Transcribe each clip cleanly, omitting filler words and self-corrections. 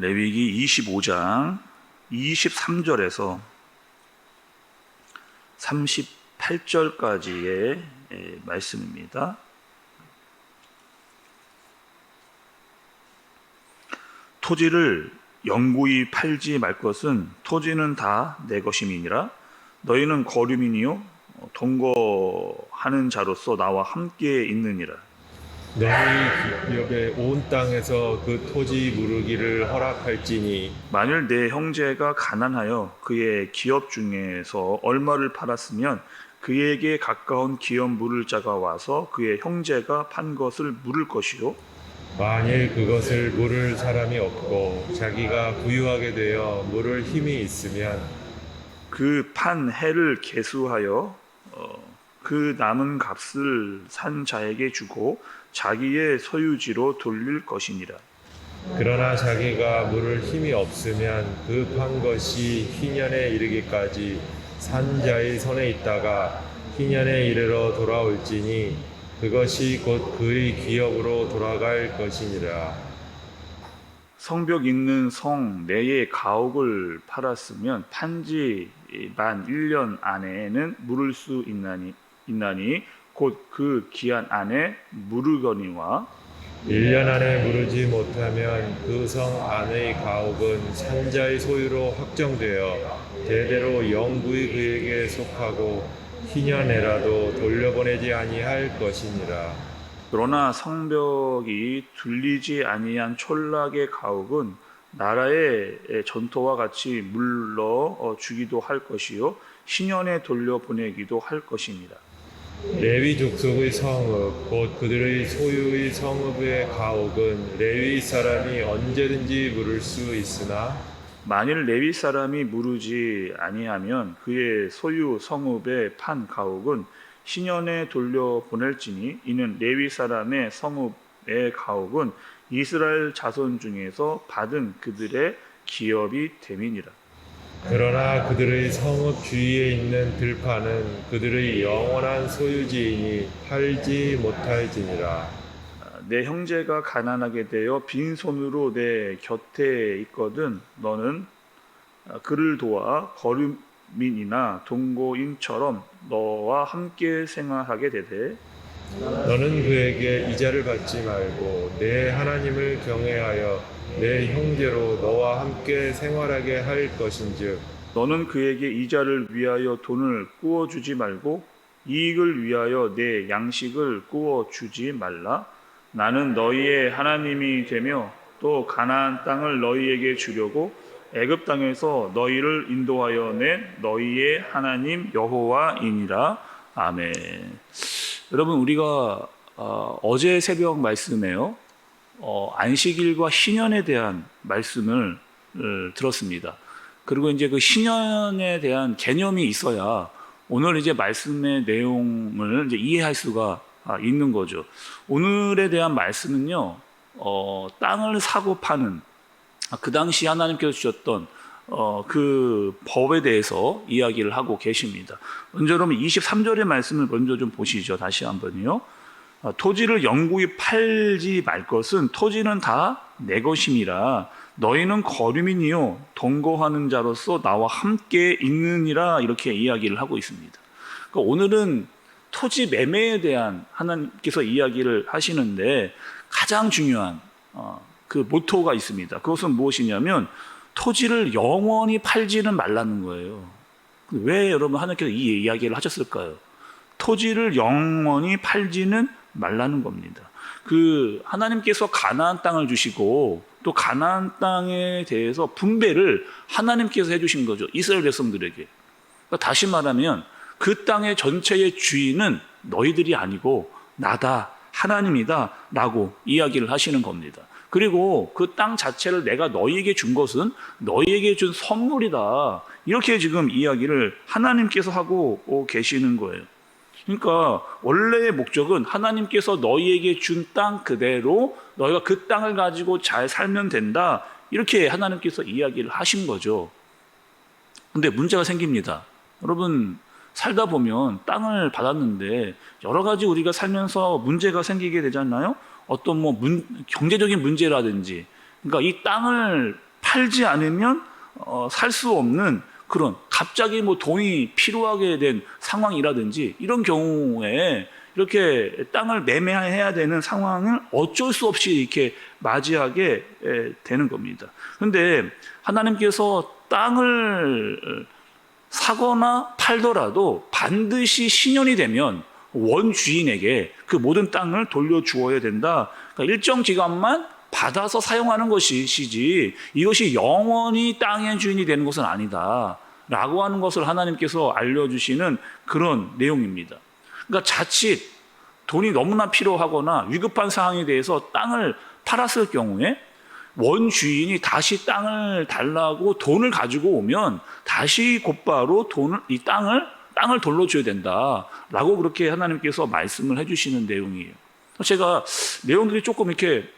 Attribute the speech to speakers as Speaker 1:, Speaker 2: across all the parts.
Speaker 1: 레위기 25장 23절에서 38절까지의 말씀입니다. 토지를 영구히 팔지 말 것은 토지는 다 내 것임이니라. 너희는 거류민이요 동거하는 자로서 나와 함께 있느니라.
Speaker 2: 너희 기업에 온 땅에서 그 토지 무르기를 허락할지니
Speaker 1: 만일 내 형제가 가난하여 그의 기업 중에서 얼마를 팔았으면 그에게 가까운 기업 물을 자가 와서 그의 형제가 판 것을 물을 것이요
Speaker 2: 만일 그것을 물을 사람이 없고 자기가 부유하게 되어 물을 힘이 있으면
Speaker 1: 그 판 해를 계수하여 그 남은 값을 산 자에게 주고 자기의 소유지로 돌릴 것이니라.
Speaker 2: 그러나 자기가 물을 힘이 없으면 그 판 것이 희년에 이르기까지 산 자의 손에 있다가 희년에 이르러 돌아올지니 그것이 곧 그의 기업으로 돌아갈 것이니라.
Speaker 1: 성벽 있는 성 내의 가옥을 팔았으면 판지 만 1년 안에는 물을 수 있나니 곧 그 기한 안에 물으거니와
Speaker 2: 1년 안에 무르지 못하면 그 성 안의 가옥은 산자의 소유로 확정되어 대대로 영구히 그에게 속하고 희년에라도 돌려보내지 아니할 것이니라.
Speaker 1: 그러나 성벽이 둘리지 아니한 촌락의 가옥은 나라의 전토와 같이 물러 주기도 할 것이요 신년에 돌려보내기도 할 것입니다.
Speaker 2: 레위 족속의 성읍 곧 그들의 소유의 성읍의 가옥은 레위 사람이 언제든지 물을 수 있으나
Speaker 1: 만일 레위 사람이 무르지 아니하면 그의 소유 성읍의 판 가옥은 신년에 돌려보낼지니 이는 레위 사람의 성읍의 가옥은 이스라엘 자손 중에서 받은 그들의 기업이 됨이니라.
Speaker 2: 그러나 그들의 성읍 주위에 있는 들판은 그들의 영원한 소유지이니 팔지 못할지니라.
Speaker 1: 내 형제가 가난하게 되어 빈손으로 내 곁에 있거든 너는 그를 도와 거류민이나 동거인처럼 너와 함께 생활하게 되되
Speaker 2: 너는 그에게 이자를 받지 말고 내 하나님을 경외하여 내 형제로 너와 함께 생활하게 할 것인즉
Speaker 1: 너는 그에게 이자를 위하여 돈을 꾸어주지 말고 이익을 위하여 내 양식을 꾸어주지 말라. 나는 너희의 하나님이 되며 또 가나안 땅을 너희에게 주려고 애굽 땅에서 너희를 인도하여 낸 너희의 하나님 여호와이니라. 아멘. 여러분 우리가 어제 새벽 말씀에요. 안식일과 신년에 대한 말씀을 들었습니다. 그리고 이제 그 신년에 대한 개념이 있어야 오늘 이제 말씀의 내용을 이제 이해할 수가 있는 거죠. 오늘에 대한 말씀은요, 땅을 사고 파는 그 당시 하나님께서 주셨던 그 법에 대해서 이야기를 하고 계십니다. 먼저 그러면 23절의 말씀을 먼저 좀 보시죠. 다시 한번요. 토지를 영구히 팔지 말 것은 토지는 다 내 것임이라 너희는 거류민이요 동거하는 자로서 나와 함께 있느니라 이렇게 이야기를 하고 있습니다. 그러니까 오늘은 토지 매매에 대한 하나님께서 이야기를 하시는데 가장 중요한 그 모토가 있습니다. 그것은 무엇이냐면 토지를 영원히 팔지는 말라는 거예요. 왜 여러분 하나님께서 이 이야기를 하셨을까요? 토지를 영원히 팔지는 말라는 겁니다. 그 하나님께서 가나안 땅을 주시고 또 가나안 땅에 대해서 분배를 하나님께서 해주신 거죠. 이스라엘 백성들에게. 그러니까 다시 말하면 그 땅의 전체의 주인은 너희들이 아니고 나다, 하나님이다 라고 이야기를 하시는 겁니다. 그리고 그 땅 자체를 내가 너희에게 준 것은 너희에게 준 선물이다. 이렇게 지금 이야기를 하나님께서 하고 계시는 거예요. 그러니까 원래의 목적은 하나님께서 너희에게 준 땅 그대로 너희가 그 땅을 가지고 잘 살면 된다. 이렇게 하나님께서 이야기를 하신 거죠. 근데 문제가 생깁니다. 여러분 살다 보면 땅을 받았는데 여러 가지 우리가 살면서 문제가 생기게 되잖아요. 어떤 경제적인 문제라든지 그러니까 이 땅을 팔지 않으면 살 수 없는 그런 갑자기 뭐 돈이 필요하게 된 상황이라든지 이런 경우에 이렇게 땅을 매매해야 되는 상황을 어쩔 수 없이 이렇게 맞이하게 되는 겁니다. 그런데 하나님께서 땅을 사거나 팔더라도 반드시 신년이 되면 원주인에게 그 모든 땅을 돌려주어야 된다. 그러니까 일정 기간만 받아서 사용하는 것이지 이것이 영원히 땅의 주인이 되는 것은 아니다 라고 하는 것을 하나님께서 알려주시는 그런 내용입니다. 그러니까 자칫 돈이 너무나 필요하거나 위급한 상황에 대해서 땅을 팔았을 경우에 원주인이 다시 땅을 달라고 돈을 가지고 오면 다시 곧바로 이 땅을 돌려줘야 된다라고 그렇게 하나님께서 말씀을 해주시는 내용이에요. 제가 내용들이 조금 이렇게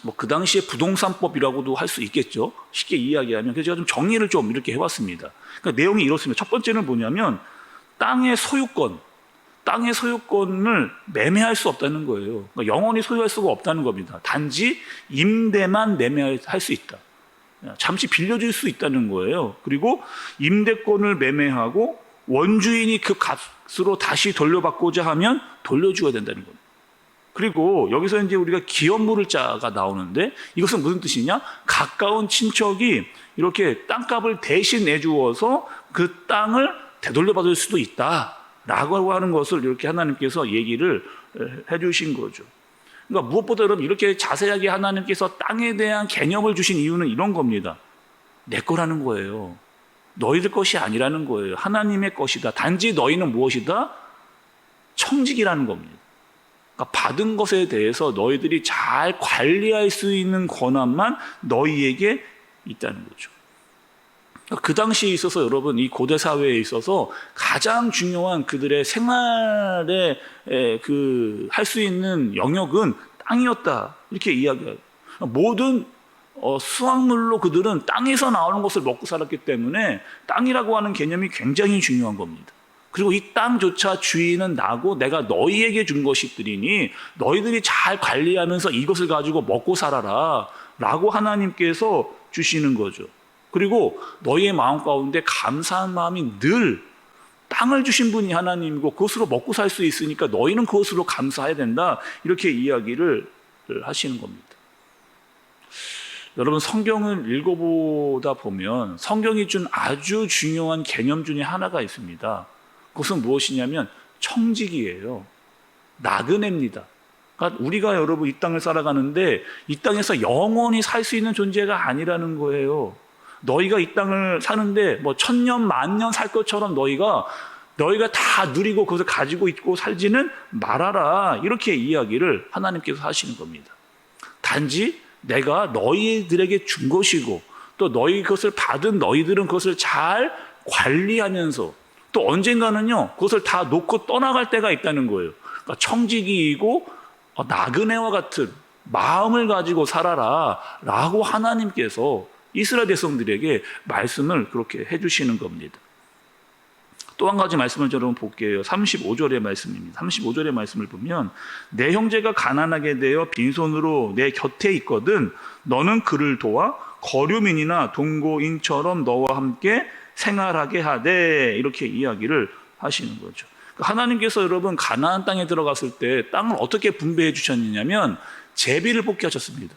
Speaker 1: 뭐 그 당시에 부동산법이라고도 할 수 있겠죠. 쉽게 이야기하면. 그래서 제가 좀 정리를 좀 이렇게 해봤습니다. 그러니까 내용이 이렇습니다. 첫 번째는 뭐냐면 땅의 소유권을 매매할 수 없다는 거예요. 그러니까 영원히 소유할 수가 없다는 겁니다. 단지 임대만 매매할 수 있다. 잠시 빌려줄 수 있다는 거예요. 그리고 임대권을 매매하고 원주인이 그 값으로 다시 돌려받고자 하면 돌려줘야 된다는 겁니다. 그리고 여기서 이제 우리가 기업물을 자가 나오는데 이것은 무슨 뜻이냐? 가까운 친척이 이렇게 땅값을 대신 내주어서 그 땅을 되돌려받을 수도 있다라고 하는 것을 이렇게 하나님께서 얘기를 해주신 거죠. 그러니까 무엇보다 여러분 이렇게 자세하게 하나님께서 땅에 대한 개념을 주신 이유는 이런 겁니다. 내 거라는 거예요. 너희들 것이 아니라는 거예요. 하나님의 것이다. 단지 너희는 무엇이다? 청직이라는 겁니다. 그러니까 받은 것에 대해서 너희들이 잘 관리할 수 있는 권한만 너희에게 있다는 거죠. 그 당시에 있어서 여러분 이 고대 사회에 있어서 가장 중요한 그들의 생활에 할 수 있는 영역은 땅이었다 이렇게 이야기해요. 모든 수확물로 그들은 땅에서 나오는 것을 먹고 살았기 때문에 땅이라고 하는 개념이 굉장히 중요한 겁니다. 그리고 이 땅조차 주인은 나고 내가 너희에게 준 것이더니 너희들이 잘 관리하면서 이것을 가지고 먹고 살아라 라고 하나님께서 주시는 거죠. 그리고 너희의 마음 가운데 감사한 마음이 늘 땅을 주신 분이 하나님이고 그것으로 먹고 살 수 있으니까 너희는 그것으로 감사해야 된다 이렇게 이야기를 하시는 겁니다. 여러분 성경을 읽어보다 보면 성경이 준 아주 중요한 개념 중에 하나가 있습니다. 그것은 무엇이냐면 청직이에요. 나그네입니다. 그러니까 우리가 여러분 이 땅을 살아가는데 이 땅에서 영원히 살 수 있는 존재가 아니라는 거예요. 너희가 이 땅을 사는데 뭐 1000년, 10,000년 살 것처럼 너희가 다 누리고 그것을 가지고 있고 살지는 말아라. 이렇게 이야기를 하나님께서 하시는 겁니다. 단지 내가 너희들에게 준 것이고 또 너희 그것을 받은 너희들은 그것을 잘 관리하면서 또 언젠가는요 그것을 다 놓고 떠나갈 때가 있다는 거예요. 그러니까 청지기이고 나그네와 같은 마음을 가지고 살아라 라고 하나님께서 이스라엘 백성들에게 말씀을 그렇게 해주시는 겁니다. 또 한 가지 말씀을 여러분 볼게요. 35절의 말씀입니다. 35절의 말씀을 보면 내 형제가 가난하게 되어 빈손으로 내 곁에 있거든 너는 그를 도와 거류민이나 동고인처럼 너와 함께 생활하게 하되 이렇게 이야기를 하시는 거죠. 하나님께서 여러분 가나안 땅에 들어갔을 때 땅을 어떻게 분배해 주셨느냐면 제비를 뽑게 하셨습니다.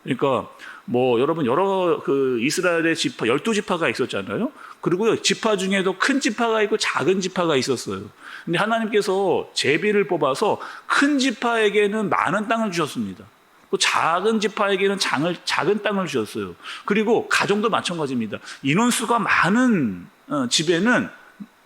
Speaker 1: 그러니까 뭐 여러분 여러 그 이스라엘의 지파 12지파가 있었잖아요. 그리고 지파 중에도 큰 지파가 있고 작은 지파가 있었어요. 근데 하나님께서 제비를 뽑아서 큰 지파에게는 많은 땅을 주셨습니다. 또 작은 지파에게는 작은 땅을 주셨어요. 그리고 가정도 마찬가지입니다. 인원수가 많은 집에는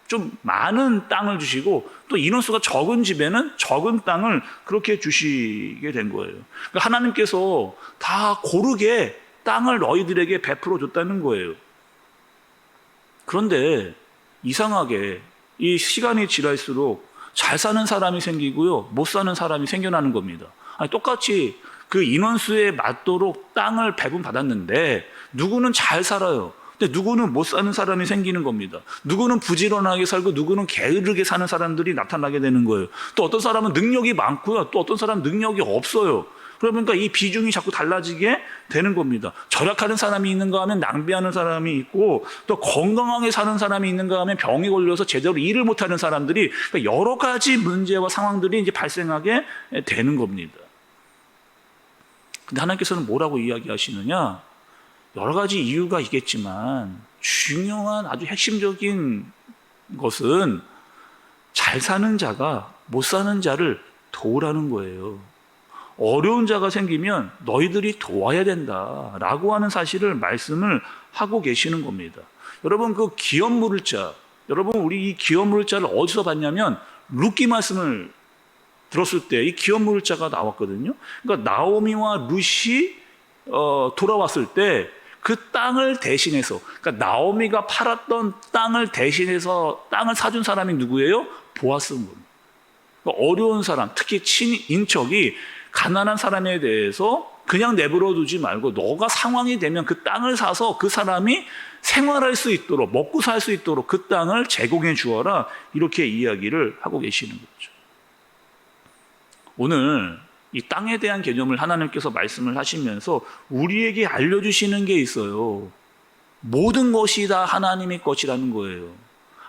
Speaker 1: 좀 많은 땅을 주시고 또 인원수가 적은 집에는 적은 땅을 그렇게 주시게 된 거예요. 그러니까 하나님께서 다 고르게 땅을 너희들에게 베풀어 줬다는 거예요. 그런데 이상하게 이 시간이 지날수록 잘 사는 사람이 생기고요, 못 사는 사람이 생겨나는 겁니다. 아니, 똑같이 그 인원수에 맞도록 땅을 배분받았는데 누구는 잘 살아요. 근데 누구는 못 사는 사람이 생기는 겁니다. 누구는 부지런하게 살고 누구는 게으르게 사는 사람들이 나타나게 되는 거예요. 또 어떤 사람은 능력이 많고요. 또 어떤 사람은 능력이 없어요. 그러니까 이 비중이 자꾸 달라지게 되는 겁니다. 절약하는 사람이 있는가 하면 낭비하는 사람이 있고, 또 건강하게 사는 사람이 있는가 하면 병에 걸려서 제대로 일을 못하는 사람들이, 그러니까 여러 가지 문제와 상황들이 이제 발생하게 되는 겁니다. 근데 하나님께서는 뭐라고 이야기하시느냐? 여러 가지 이유가 있겠지만 중요한 아주 핵심적인 것은 잘 사는 자가 못 사는 자를 도우라는 거예요. 어려운 자가 생기면 너희들이 도와야 된다라고 하는 사실을 말씀을 하고 계시는 겁니다. 여러분, 그 기업 물을 자, 여러분 우리 이 기업 물을 자를 어디서 봤냐면 룻기 말씀을 들었을 때 이 기업 물을 자가 나왔거든요. 그러니까 나오미와 룻이 돌아왔을 때 그 땅을 대신해서, 그러니까 나오미가 팔았던 땅을 대신해서 땅을 사준 사람이 누구예요? 보아스인 겁니다. 그러니까 어려운 사람, 특히 친인척이 가난한 사람에 대해서 그냥 내버려 두지 말고 너가 상황이 되면 그 땅을 사서 그 사람이 생활할 수 있도록, 먹고 살 수 있도록 그 땅을 제공해 주어라, 이렇게 이야기를 하고 계시는 거죠. 오늘 이 땅에 대한 개념을 하나님께서 말씀을 하시면서 우리에게 알려주시는 게 있어요. 모든 것이 다 하나님의 것이라는 거예요.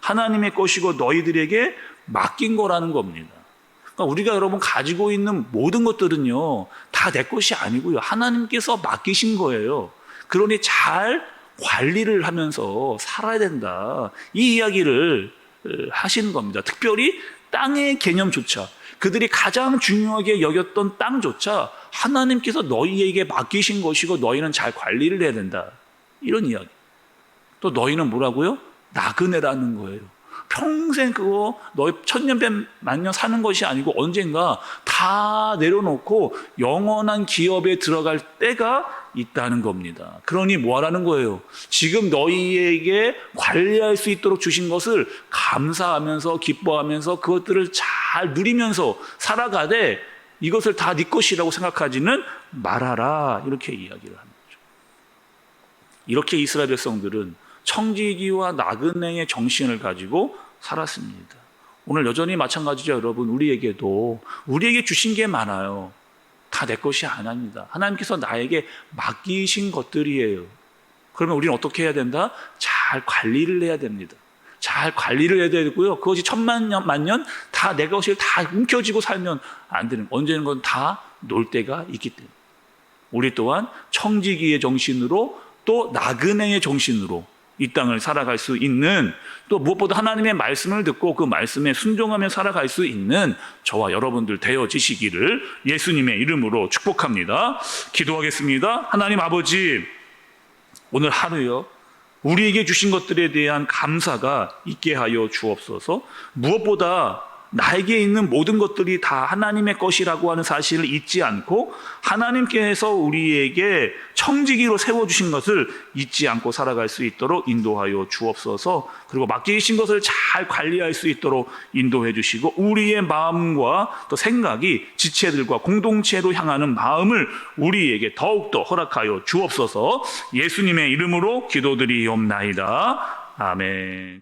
Speaker 1: 하나님의 것이고 너희들에게 맡긴 거라는 겁니다. 그러니까 우리가 여러분 가지고 있는 모든 것들은요, 다 내 것이 아니고요, 하나님께서 맡기신 거예요. 그러니 잘 관리를 하면서 살아야 된다, 이 이야기를 하시는 겁니다. 특별히 땅의 개념조차, 그들이 가장 중요하게 여겼던 땅조차 하나님께서 너희에게 맡기신 것이고 너희는 잘 관리를 해야 된다, 이런 이야기. 또 너희는 뭐라고요? 나그네라는 거예요. 평생 그거 너희 천년 만년 사는 것이 아니고 언젠가 다 내려놓고 영원한 기업에 들어갈 때가 있다는 겁니다. 그러니 뭐 하라는 거예요? 지금 너희에게 관리할 수 있도록 주신 것을 감사하면서 기뻐하면서 그것들을 잘 누리면서 살아가되 이것을 다 네 것이라고 생각하지는 말아라, 이렇게 이야기를 하는 거죠. 이렇게 이스라엘 백성들은 청지기와 나그네의 정신을 가지고 살았습니다. 오늘 여전히 마찬가지죠. 여러분, 우리에게 주신 게 많아요. 다 내 것이 아닙니다. 하나님께서 나에게 맡기신 것들이에요. 그러면 우리는 어떻게 해야 된다? 잘 관리를 해야 됩니다. 잘 관리를 해야 되고요, 그것이 천만년 만년 다 내 것이 다 움켜쥐고 살면 안 되는, 언젠가 다 놀 때가 있기 때문에 우리 또한 청지기의 정신으로 또 나그네의 정신으로 이 땅을 살아갈 수 있는, 또 무엇보다 하나님의 말씀을 듣고 그 말씀에 순종하며 살아갈 수 있는 저와 여러분들 되어지시기를 예수님의 이름으로 축복합니다. 기도하겠습니다. 하나님 아버지, 오늘 하루요, 우리에게 주신 것들에 대한 감사가 있게 하여 주옵소서. 무엇보다 나에게 있는 모든 것들이 다 하나님의 것이라고 하는 사실을 잊지 않고 하나님께서 우리에게 청지기로 세워주신 것을 잊지 않고 살아갈 수 있도록 인도하여 주옵소서. 그리고 맡기신 것을 잘 관리할 수 있도록 인도해 주시고 우리의 마음과 또 생각이 지체들과 공동체로 향하는 마음을 우리에게 더욱더 허락하여 주옵소서. 예수님의 이름으로 기도드리옵나이다. 아멘.